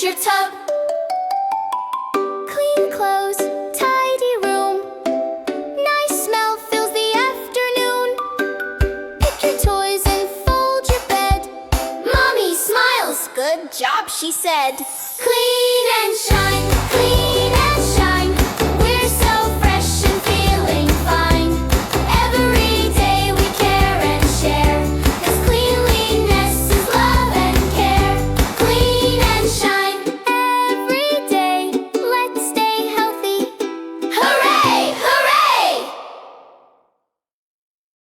rinse your tub. Clean clothes, tidy room. Nice smell fills the afternoon. Pick your toys and fold your bed. Mommy smiles, good job, she said. Clean and shine, clean